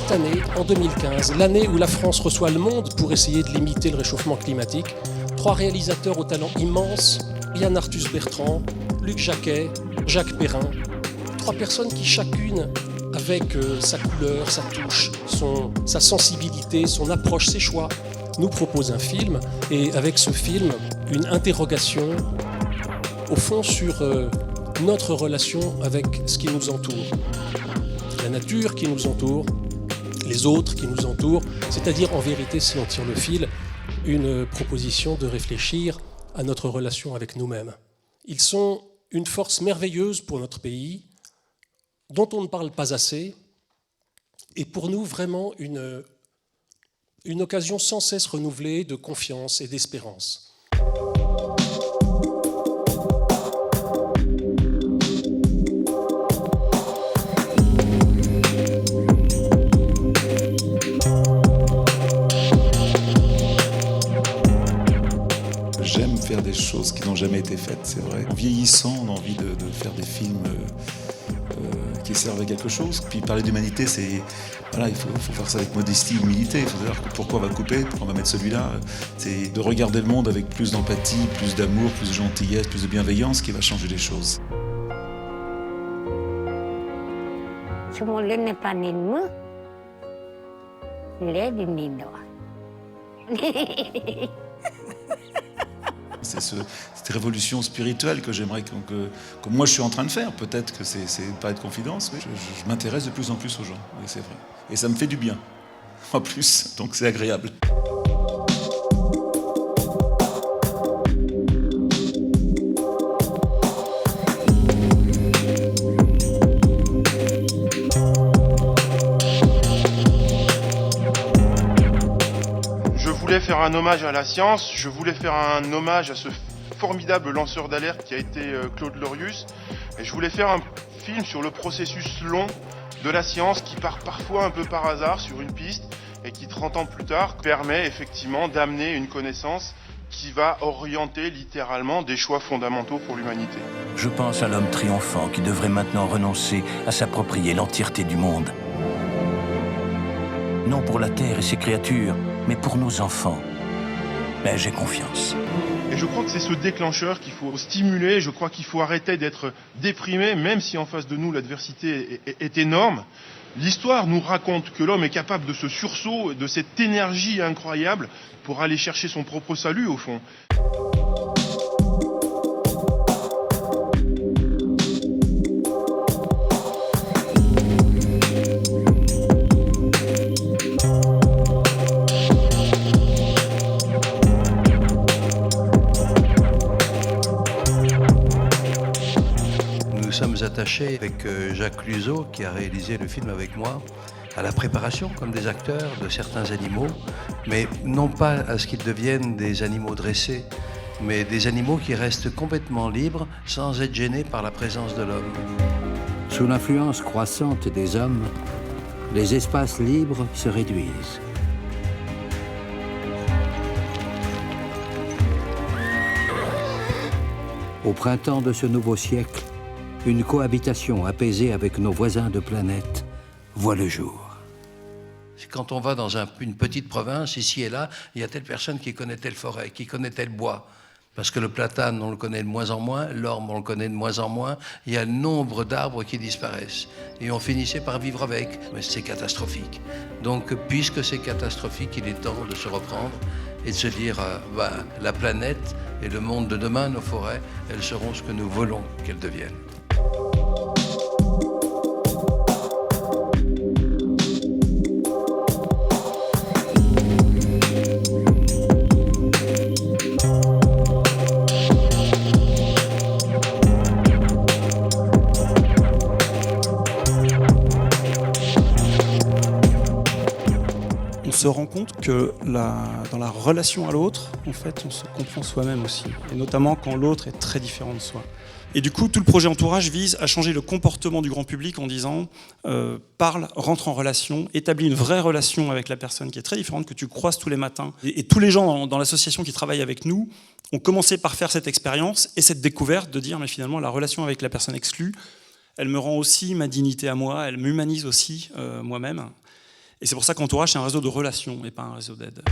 cette année, en 2015, l'année où la France reçoit le monde pour essayer de limiter le réchauffement climatique, 3 réalisateurs au talent immense, Yann Arthus-Bertrand, Luc Jacquet, Jacques Perrin, 3 personnes qui chacune, avec sa couleur, sa touche, sa sensibilité, son approche, ses choix, nous proposent un film, et avec ce film, une interrogation, au fond, sur notre relation avec ce qui nous entoure. La nature qui nous entoure, les autres qui nous entourent, c'est-à-dire en vérité, si on tire le fil, une proposition de réfléchir à notre relation avec nous-mêmes. Ils sont une force merveilleuse pour notre pays, dont on ne parle pas assez, et pour nous vraiment une occasion sans cesse renouvelée de confiance et d'espérance. J'aime faire des choses qui n'ont jamais été faites, c'est vrai. En vieillissant, on a envie de faire des films qui servent à quelque chose. Puis parler d'humanité, c'est... Voilà, il faut faire ça avec modestie, humilité. Il faut savoir pourquoi on va couper, pourquoi on va mettre celui-là. C'est de regarder le monde avec plus d'empathie, plus d'amour, plus de gentillesse, plus de bienveillance qui va changer les choses. C'est cette révolution spirituelle que j'aimerais que moi je suis en train de faire. Peut-être que c'est pas de confidence, mais je m'intéresse de plus en plus aux gens, et c'est vrai. Et ça me fait du bien, en plus, donc c'est agréable. Je voulais faire un hommage à la science, je voulais faire un hommage à ce formidable lanceur d'alerte qui a été Claude Lorius, et je voulais faire un film sur le processus long de la science qui part parfois un peu par hasard sur une piste et qui 30 ans plus tard permet effectivement d'amener une connaissance qui va orienter littéralement des choix fondamentaux pour l'humanité. Je pense à l'homme triomphant qui devrait maintenant renoncer à s'approprier l'entièreté du monde. Non pour la Terre et ses créatures, mais pour nos enfants. Mais j'ai confiance. Et je crois que c'est ce déclencheur qu'il faut stimuler, je crois qu'il faut arrêter d'être déprimé, même si en face de nous l'adversité est énorme. L'histoire nous raconte que l'homme est capable de ce sursaut, de cette énergie incroyable pour aller chercher son propre salut au fond. Nous sommes attachés avec Jacques Luzeau, qui a réalisé le film avec moi, à la préparation, comme des acteurs, de certains animaux, mais non pas à ce qu'ils deviennent des animaux dressés, mais des animaux qui restent complètement libres, sans être gênés par la présence de l'homme. Sous l'influence croissante des hommes, les espaces libres se réduisent. Au printemps de ce nouveau siècle, une cohabitation apaisée avec nos voisins de planète voit le jour. Quand on va dans une petite province, ici et là, il y a telle personne qui connaît telle forêt, qui connaît tel bois. Parce que le platane, on le connaît de moins en moins, l'orme, on le connaît de moins en moins. Il y a nombre d'arbres qui disparaissent. Et on finissait par vivre avec. Mais c'est catastrophique. Donc, puisque c'est catastrophique, il est temps de se reprendre et de se dire, la planète et le monde de demain, nos forêts, elles seront ce que nous voulons qu'elles deviennent. On se rend compte que dans la relation à l'autre, en fait, on se comprend soi-même aussi, et notamment quand l'autre est très différent de soi. Et du coup, tout le projet Entourage vise à changer le comportement du grand public en disant parle, rentre en relation, établis une vraie relation avec la personne qui est très différente, que tu croises tous les matins. Et tous les gens dans l'association qui travaillent avec nous ont commencé par faire cette expérience et cette découverte de dire mais finalement la relation avec la personne exclue, elle me rend aussi ma dignité à moi, elle m'humanise aussi moi-même. Et c'est pour ça qu'Entourage, c'est un réseau de relations et pas un réseau d'aide.